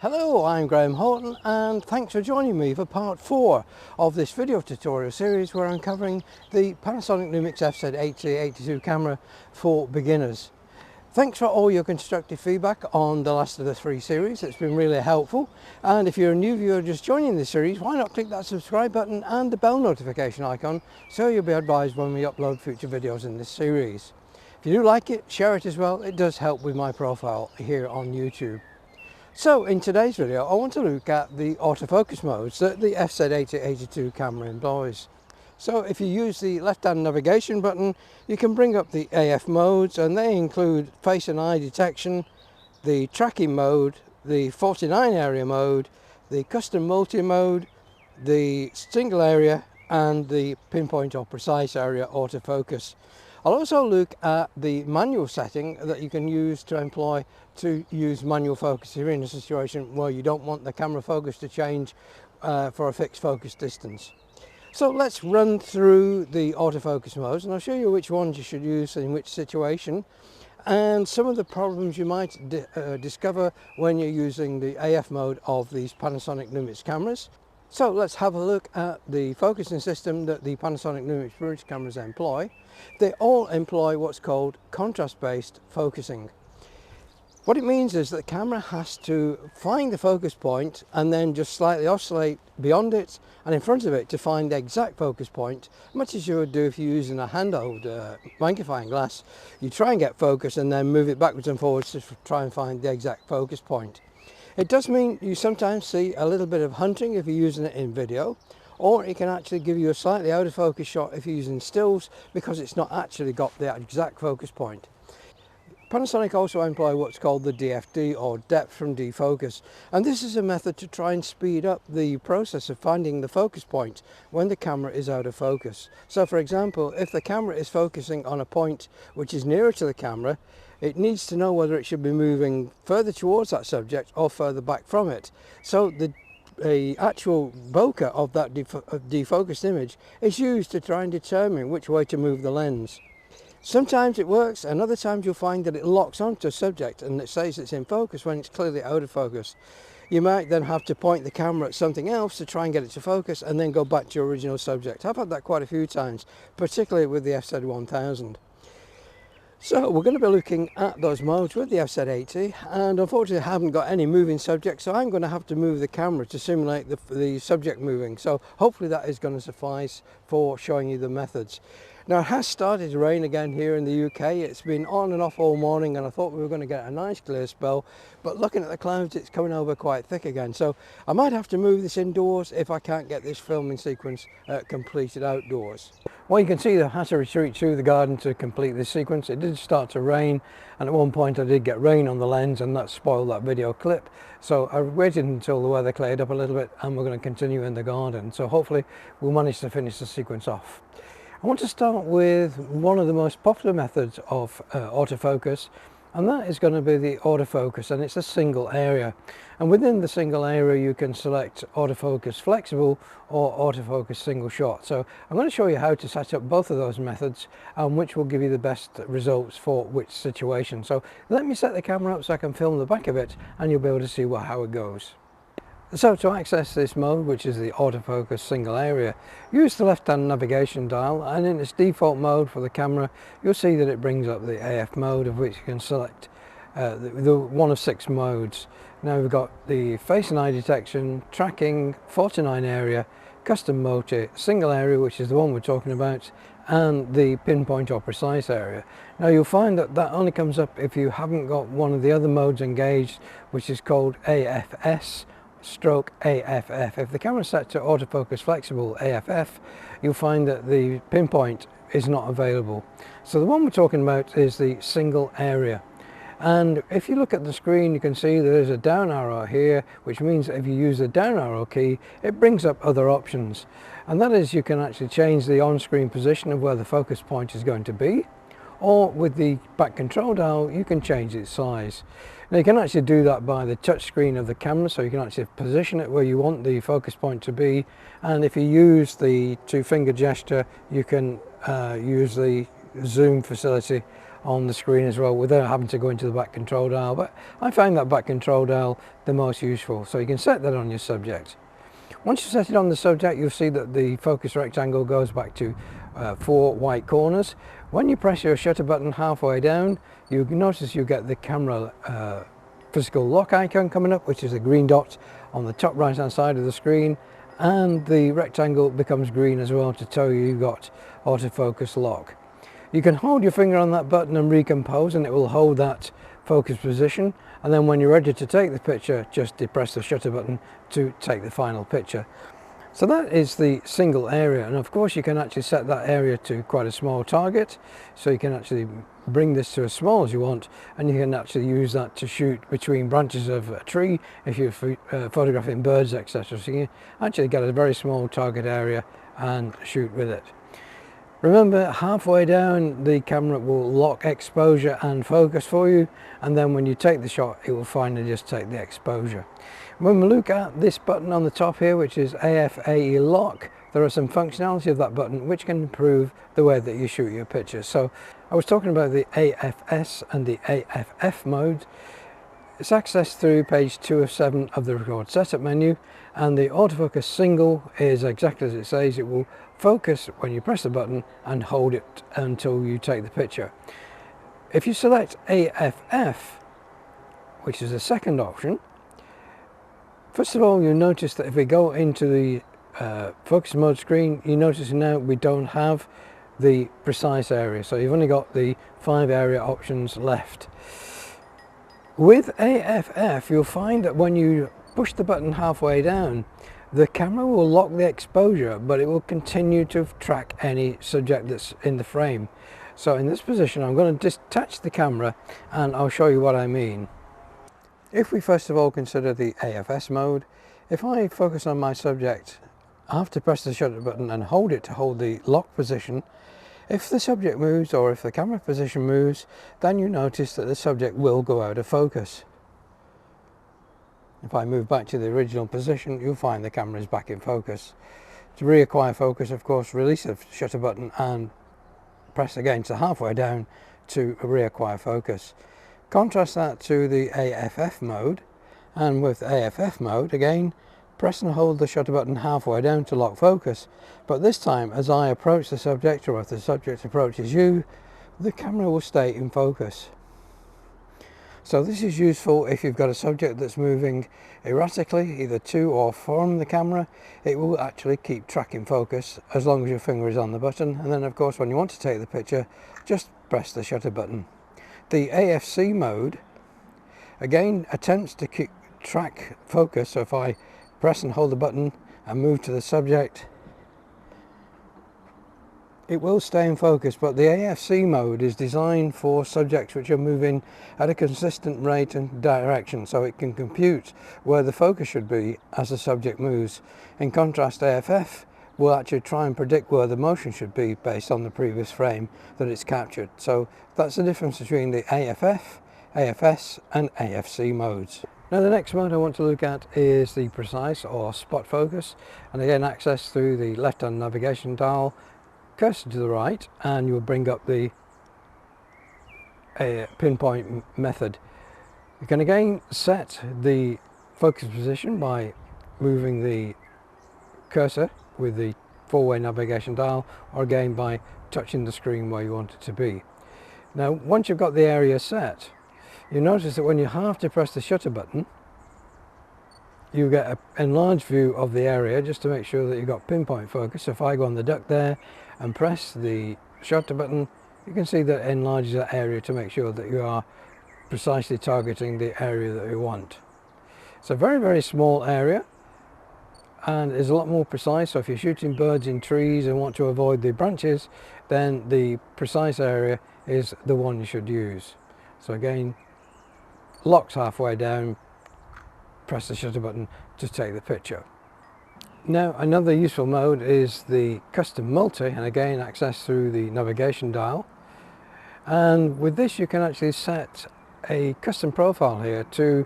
Hello, I'm Graham Horton and thanks for joining me for part 4 of this video tutorial series where I'm covering the Panasonic Lumix FZ80 camera for beginners. Thanks for all your constructive feedback on the last of the 3 series. It's been really helpful, and if you're a new viewer just joining this series, why not click that subscribe button and the bell notification icon so you'll be advised when we upload future videos in this series. If you do like it, share it as well. It does help with my profile here on YouTube. So in today's video I want to look at the autofocus modes that the FZ80 camera employs. So if you use the left hand navigation button, you can bring up the AF modes, and they include face and eye detection, the tracking mode, the 49 area mode, the custom multi mode, the single area and the pinpoint or precise area autofocus. I'll also look at the manual setting that you can use to employ to use manual focus if you're in a situation where you don't want the camera focus to change for a fixed focus distance. So let's run through the autofocus modes and I'll show you which ones you should use in which situation and some of the problems you might discover when you're using the AF mode of these Panasonic Lumix cameras. So let's have a look at the focusing system that the Panasonic Lumix Lumix cameras employ. They all employ what's called contrast-based focusing. What it means is that the camera has to find the focus point and then just slightly oscillate beyond it and in front of it to find the exact focus point, much as you would do if you're using a handheld magnifying glass. You try and get focus and then move it backwards and forwards to try and find the exact focus point. It does mean you sometimes see a little bit of hunting if you're using it in video, or it can actually give you a slightly out of focus shot if you're using stills because it's not actually got the exact focus point. Panasonic also employ what's called the DFD or depth from defocus, and this is a method to try and speed up the process of finding the focus point when the camera is out of focus. So for example, if the camera is focusing on a point which is nearer to the camera, it needs to know whether it should be moving further towards that subject or further back from it. So the actual bokeh of that defocused image is used to try and determine which way to move the lens. Sometimes it works, and other times you'll find that it locks onto a subject and it says it's in focus when it's clearly out of focus. You might then have to point the camera at something else to try and get it to focus and then go back to your original subject. I've had that quite a few times, particularly with the FZ1000. So we're going to be looking at those modes with the FZ80, and unfortunately I haven't got any moving subject, so I'm going to have to move the camera to simulate the subject moving. So hopefully that is going to suffice for showing you the methods. Now it has started to rain again here in the UK. It's been on and off all morning and I thought we were going to get a nice clear spell, but looking at the clouds it's coming over quite thick again. So I might have to move this indoors if I can't get this filming sequence completed outdoors. Well, you can see I had to retreat through the garden to complete this sequence. It did start to rain, and at one point I did get rain on the lens and that spoiled that video clip. So I waited until the weather cleared up a little bit and we're going to continue in the garden. So hopefully we'll manage to finish the sequence off. I want to start with one of the most popular methods of autofocus, and that is going to be the autofocus, and it's a single area. And within the single area you can select autofocus flexible or autofocus single shot. So I'm going to show you how to set up both of those methods and which will give you the best results for which situation. So let me set the camera up so I can film the back of it and you'll be able to see how it goes. So to access this mode, which is the autofocus single area, use the left hand navigation dial, and in its default mode for the camera you'll see that it brings up the AF mode, of which you can select the one of 6 modes. Now we've got the face and eye detection, tracking, 49 area, custom multi, single area, which is the one we're talking about, and the pinpoint or precise area. Now you'll find that that only comes up if you haven't got one of the other modes engaged, which is called AFS stroke AFF. If the camera is set to autofocus flexible AFF, you'll find that the pinpoint is not available. So the one we're talking about is the single area. And if you look at the screen you can see there's a down arrow here, which means that if you use the down arrow key it brings up other options, and that is you can actually change the on-screen position of where the focus point is going to be, or with the back control dial you can change its size. Now you can actually do that by the touch screen of the camera, so you can actually position it where you want the focus point to be, and if you use the 2-finger gesture you can use the zoom facility on the screen as well without having to go into the back control dial. But I find that back control dial the most useful, so you can set that on your subject. Once you set it on the subject, you'll see that the focus rectangle goes back to 4 white corners. When you press your shutter button halfway down, you notice you get the camera physical lock icon coming up, which is a green dot on the top right hand side of the screen, and the rectangle becomes green as well to tell you you've got autofocus lock. You can hold your finger on that button and recompose, and it will hold that focus position, and then when you're ready to take the picture, just depress the shutter button to take the final picture. So that is the single area, and of course you can actually set that area to quite a small target, so you can actually bring this to as small as you want, and you can actually use that to shoot between branches of a tree if you're photographing birds, etc. So you actually get a very small target area and shoot with it. Remember, halfway down the camera will lock exposure and focus for you, and then when you take the shot it will finally just take the exposure. When we look at this button on the top here, which is AFF lock, there are some functionality of that button which can improve the way that you shoot your pictures. So I was talking about the AFS and the AFF mode. It's accessed through page 2 of 7 of the record setup menu, and the autofocus single is exactly as it says. It will focus when you press the button and hold it until you take the picture. If you select AFF, which is the second option, first of all you'll notice that if we go into the focus mode screen, you notice now we don't have the precise area, so you've only got the 5 area options left. With AFF you'll find that when you push the button halfway down, the camera will lock the exposure, but it will continue to track any subject that's in the frame. So in this position I'm going to detach the camera and I'll show you what I mean. If we first of all consider the AFS mode, if I focus on my subject, I have to press the shutter button and hold it to hold the lock position. If the subject moves, or if the camera position moves, then you notice that the subject will go out of focus. If I move back to the original position, you'll find the camera is back in focus. To reacquire focus, of course, release the shutter button and press again to halfway down to reacquire focus. Contrast that to the AFF mode, and with AFF mode, again, press and hold the shutter button halfway down to lock focus, but this time as I approach the subject, or if the subject approaches you, the camera will stay in focus. So this is useful if you've got a subject that's moving erratically, either to or from the camera. It will actually keep tracking focus as long as your finger is on the button, and then of course when you want to take the picture, just press the shutter button. The AFC mode again attempts to keep track focus, so if I press and hold the button and move to the subject, it will stay in focus, but the AFC mode is designed for subjects which are moving at a consistent rate and direction, so it can compute where the focus should be as the subject moves. In contrast, AFF will actually try and predict where the motion should be based on the previous frame that it's captured. So that's the difference between the AFF, AFS and AFC modes. Now the next mode I want to look at is the precise or spot focus, and again accessed through the left hand navigation dial, cursor to the right, and you'll bring up the pinpoint method. You can again set the focus position by moving the cursor with the 4-way navigation dial, or again by touching the screen where you want it to be. Now once you've got the area set, you notice that when you have to press the shutter button, you get an enlarged view of the area just to make sure that you've got pinpoint focus. So if I go on the duck there and press the shutter button, you can see that it enlarges that area to make sure that you are precisely targeting the area that you want. It's a very, very small area and is a lot more precise. So if you're shooting birds in trees and want to avoid the branches, then the precise area is the one you should use. So again, locks halfway down, press the shutter button to take the picture. Now another useful mode is the custom multi, and again accessed through the navigation dial, and with this you can actually set a custom profile here to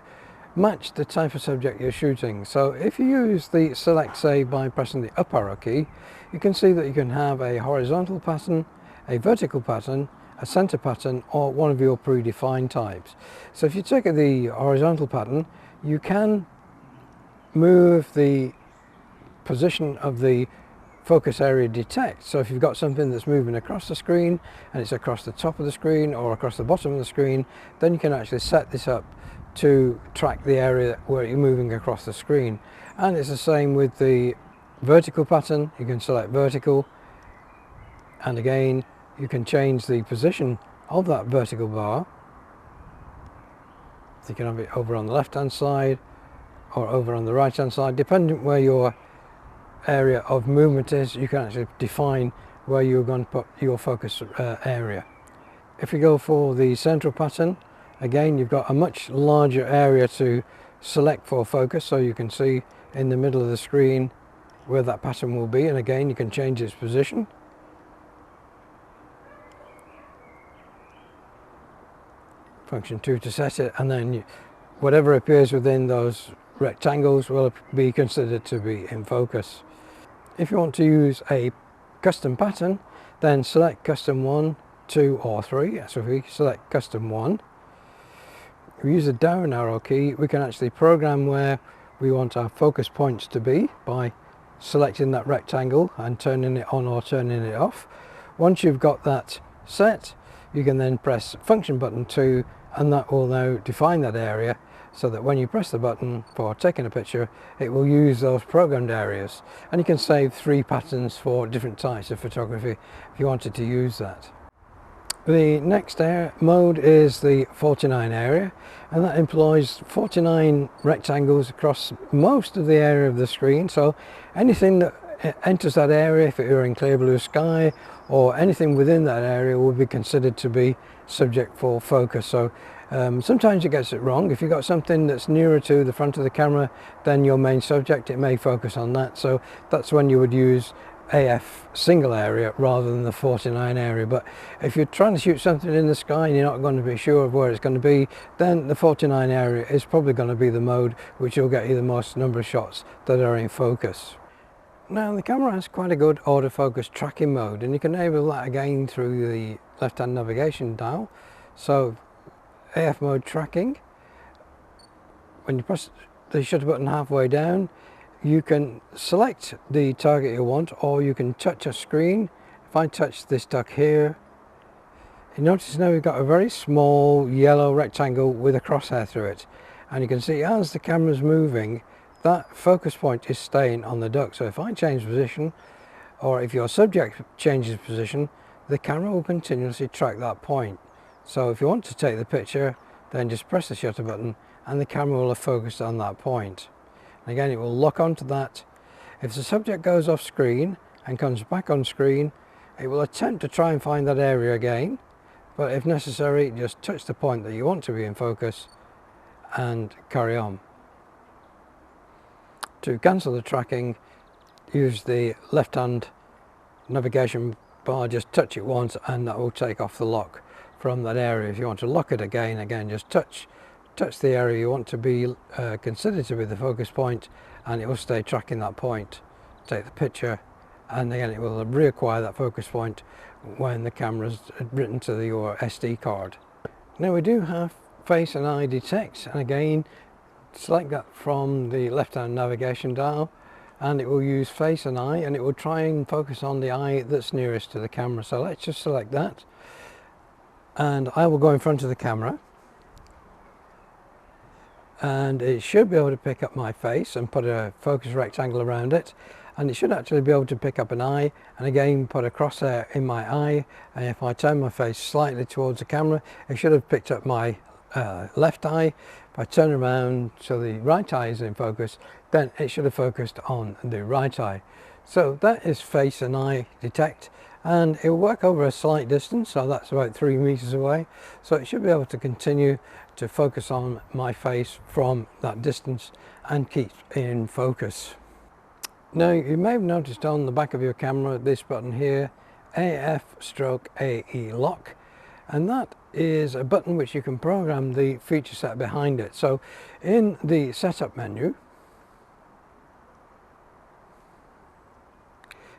match the type of subject you're shooting. So if you use the select save by pressing the up arrow key, you can see that you can have a horizontal pattern, a vertical pattern a center pattern or one of your predefined types. So if you take the horizontal pattern, you can move the position of the focus area detect. So if you've got something that's moving across the screen and it's across the top of the screen or across the bottom of the screen, then you can actually set this up to track the area where you're moving across the screen. And it's the same with the vertical pattern. You can select vertical, and again you can change the position of that vertical bar. So you can have it over on the left hand side or over on the right hand side, depending where your area of movement is. You can actually define where you're going to put your focus area. If you go for the central pattern, again you've got a much larger area to select for focus, so you can see in the middle of the screen where that pattern will be, and again you can change its position. Function 2 to set it, and then whatever appears within those rectangles will be considered to be in focus. If you want to use a custom pattern, then select custom 1, 2 or 3. So if we select custom 1, if we use the down arrow key, we can actually program where we want our focus points to be by selecting that rectangle and turning it on or turning it off. Once you've got that set, you can then press function button 2, and that will now define that area, so that when you press the button for taking a picture, it will use those programmed areas. And you can save 3 patterns for different types of photography if you wanted to use that. The next mode is the 49 area, and that employs 49 rectangles across most of the area of the screen. So anything that enters that area, if it were in clear blue sky, or anything within that area, will be considered to be subject for focus. So sometimes it gets it wrong. If you've got something that's nearer to the front of the camera than your main subject, it may focus on that. So that's when you would use AF single area rather than the 49 area. But if you're trying to shoot something in the sky and you're not going to be sure of where it's going to be, then the 49 area is probably going to be the mode which will get you the most number of shots that are in focus. Now the camera has quite a good autofocus tracking mode, and you can enable that again through the left hand navigation dial. So AF mode tracking, when you press the shutter button halfway down, you can select the target you want, or you can touch a screen. If I touch this duck here, you notice now we've got a very small yellow rectangle with a crosshair through it, and you can see as the camera's moving, that focus point is staying on the duck. So if I change position, or if your subject changes position, the camera will continuously track that point. So if you want to take the picture, then just press the shutter button and the camera will have focused on that point. And again, it will lock onto that. If the subject goes off screen and comes back on screen, it will attempt to try and find that area again, but if necessary, just touch the point that you want to be in focus and carry on. To cancel the tracking, use the left hand navigation bar, just touch it once and that will take off the lock from that area. If you want to lock it again, just touch the area you want to be considered to be the focus point, and it will stay tracking that point. Take the picture, and again it will reacquire that focus point when the camera's written to your SD card. Now we do have face and eye detect, and again select that from the left hand navigation dial, and it will use face and eye, and it will try and focus on the eye that's nearest to the camera. So let's just select that, and I will go in front of the camera, and it should be able to pick up my face and put a focus rectangle around it, and it should actually be able to pick up an eye and again put a crosshair in my eye. And if I turn my face slightly towards the camera, it should have picked up my left eye. If I turn around so the right eye is in focus, then it should have focused on the right eye. So that is face and eye detect, and it will work over a slight distance, so that's about 3 meters away. So it should be able to continue to focus on my face from that distance and keep in focus. Now you may have noticed on the back of your camera this button here, AF/AE lock, and that is a button which you can program the feature set behind it. So in the setup menu,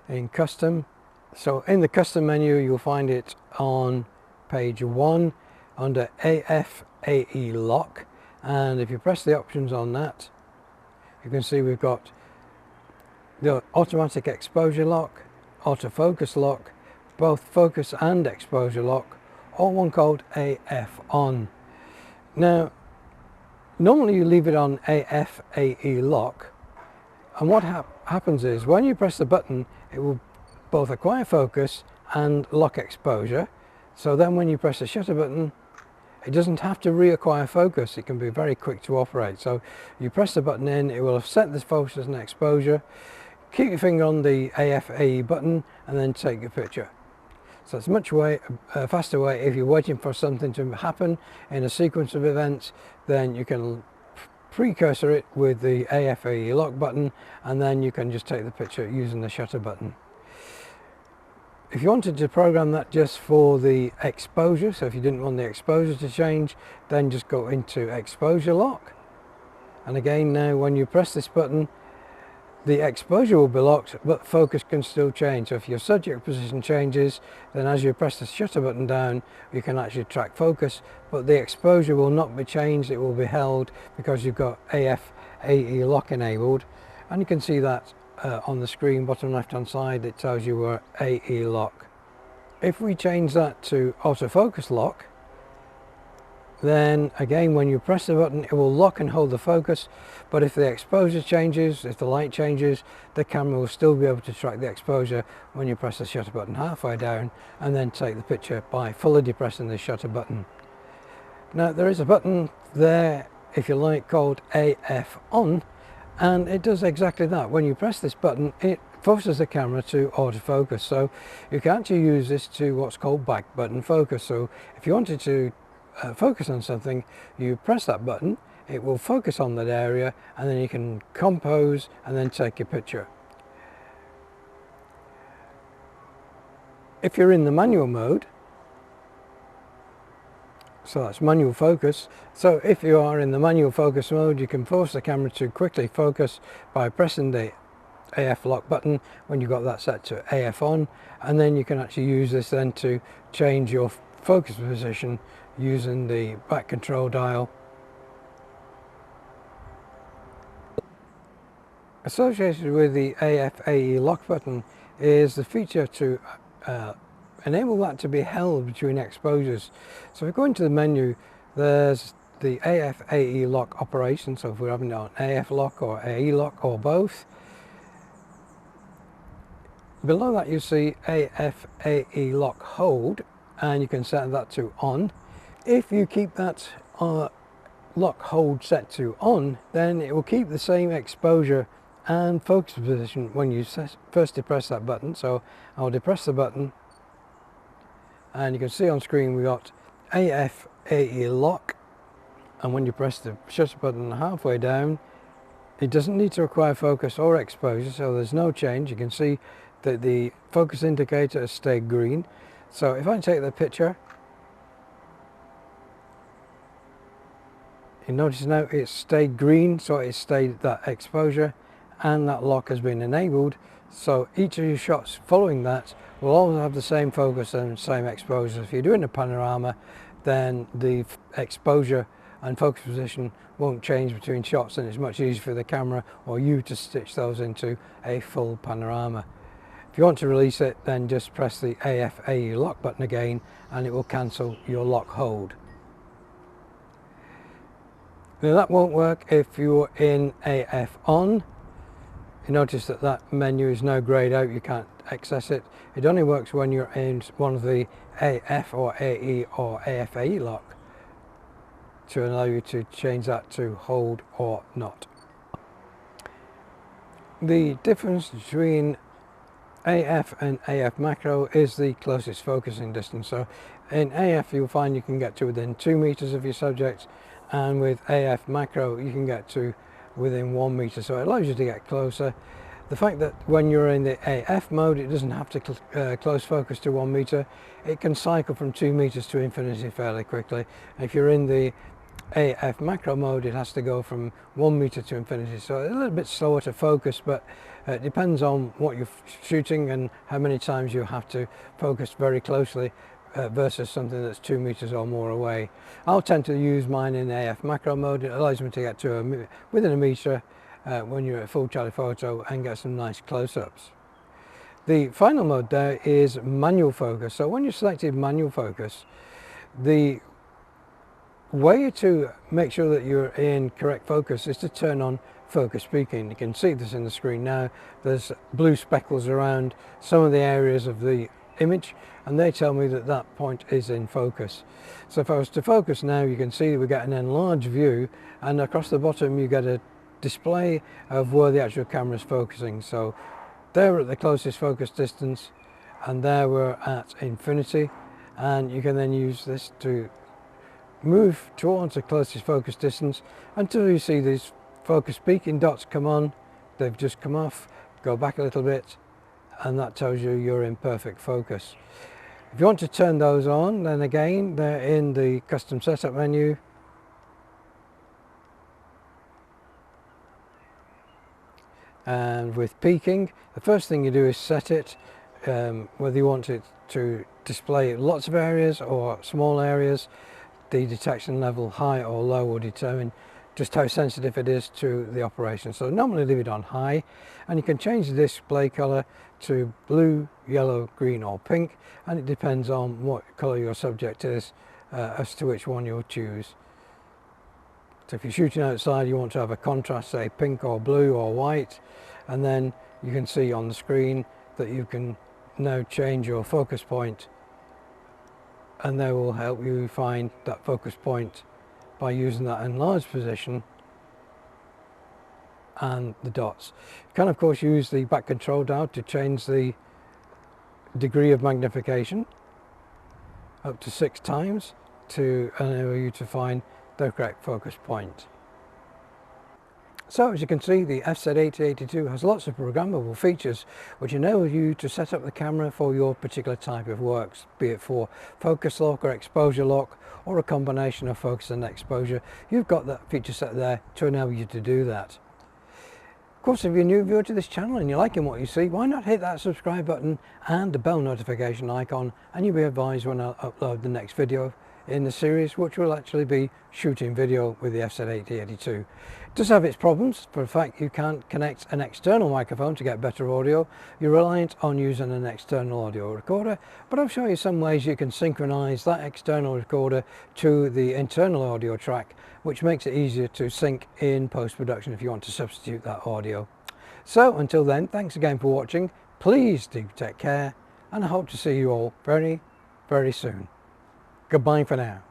in custom, so in the custom menu you'll find it on page 1 under AF/AE lock, and if you press the options on that, you can see we've got the automatic exposure lock, autofocus lock, both focus and exposure lock, all one called AF on. Now normally you leave it on AF/AE lock, and what happens is when you press the button it will both acquire focus and lock exposure. So then when you press the shutter button, it doesn't have to reacquire focus. It can be very quick to operate. So you press the button in, it will have set the focus and exposure. Keep your finger on the AF/AE button and then take your picture. So it's much faster way if you're waiting for something to happen in a sequence of events. Then you can precursor it with the AF/AE lock button, and then you can just take the picture using the shutter button. If you wanted to program that just for the exposure, so if you didn't want the exposure to change, then just go into exposure lock, and again now when you press this button the exposure will be locked but focus can still change. So if your subject position changes, then as you press the shutter button down you can actually track focus, but the exposure will not be changed, it will be held because you've got AF/AE lock enabled, and you can see that on the screen bottom left hand side it tells you we're AE lock. If we change that to autofocus lock, then again when you press the button it will lock and hold the focus, but if the exposure changes, if the light changes, the camera will still be able to track the exposure when you press the shutter button halfway down and then take the picture by fully depressing the shutter button. Now there is a button there, if you like, called AF on, and it does exactly that. When you press this button it forces the camera to autofocus, so you can actually use this to what's called back button focus. So if you wanted to focus on something, you press that button, it will focus on that area, and then you can compose and then take your picture. If you're in the manual mode, so that's manual focus, so if you are in the manual focus mode you can force the camera to quickly focus by pressing the AF lock button when you've got that set to AF on, and then you can actually use this then to change your focus position using the back control dial. Associated with the AF/AE lock button is the feature to enable that to be held between exposures. So if we go into the menu, there's the AF/AE lock operation, so if we're having it on AF lock or AE lock or both. Below that you see AF/AE lock hold, and you can set that to on. If you keep that lock hold set to on, then it will keep the same exposure and focus position when you first depress that button. So I'll depress the button and you can see on screen we got AF/AE lock, and when you press the shutter button halfway down it doesn't need to require focus or exposure, so there's no change. You can see that the focus indicator has stayed green. So if I take the picture, you notice now it's stayed green, so it's stayed that exposure and that lock has been enabled. So each of your shots following that will always have the same focus and same exposure. If you're doing a panorama, then the exposure and focus position won't change between shots, and it's much easier for the camera or you to stitch those into a full panorama. If you want to release it, then just press the AF/AE lock button again and it will cancel your lock hold. Now that won't work if you're in AF on. You notice that that menu is now greyed out, you can't access it. It only works when you're in one of the AF or AE or AF/AE lock to allow you to change that to hold or not. The difference between AF and AF macro is the closest focusing distance. So in AF you'll find you can get to within 2 meters of your subject, and with AF macro you can get to within 1 meter, so it allows you to get closer. The fact that when you're in the AF mode it doesn't have to close focus to 1 meter, it can cycle from 2 meters to infinity fairly quickly. If you're in the AF macro mode it has to go from 1 meter to infinity, so a little bit slower to focus, but it depends on what you're shooting and how many times you have to focus very closely versus something that's 2 meters or more away. I'll tend to use mine in AF macro mode. It allows me to get to within a meter when you're at full telephoto and get some nice close-ups. The final mode there is manual focus. So when you selected manual focus, the way to make sure that you're in correct focus is to turn on focus peaking. You can see this in the screen now. There's blue speckles around some of the areas of the image, and they tell me that that point is in focus. So if I was to focus now, you can see that we get an enlarged view, and across the bottom you get a display of where the actual camera is focusing. So there at the closest focus distance, and there we're at infinity, and you can then use this to move towards the closest focus distance until you see these focus peaking dots come on. They've just come off, go back a little bit, and that tells you you're in perfect focus. If you want to turn those on, then again they're in the custom setup menu. And with peaking, the first thing you do is set it, whether you want it to display lots of areas or small areas. The detection level, high or low, will determine just how sensitive it is to the operation. So normally leave it on high, and you can change the display color to blue, yellow, green or pink, and it depends on what color your subject is as to which one you'll choose. So if you're shooting outside, you want to have a contrast, say pink or blue or white, and then you can see on the screen that you can now change your focus point, and they will help you find that focus point by using that enlarged position and the dots. You can of course use the back control dial to change the degree of magnification up to 6 times to enable you to find the correct focus point. So as you can see, the FZ80 has lots of programmable features which enable you to set up the camera for your particular type of works, be it for focus lock or exposure lock or a combination of focus and exposure. You've got that feature set there to enable you to do that. Of course, if you're a new viewer to this channel and you're liking what you see, why not hit that subscribe button and the bell notification icon, and you'll be advised when I upload the next video in the series, which will actually be shooting video with the FZ80. It does have its problems. For a fact, you can't connect an external microphone to get better audio. You're reliant on using an external audio recorder, but I'll show you some ways you can synchronize that external recorder to the internal audio track, which makes it easier to sync in post-production if you want to substitute that audio. So until then, thanks again for watching. Please do take care, and I hope to see you all very, very soon. Goodbye for now.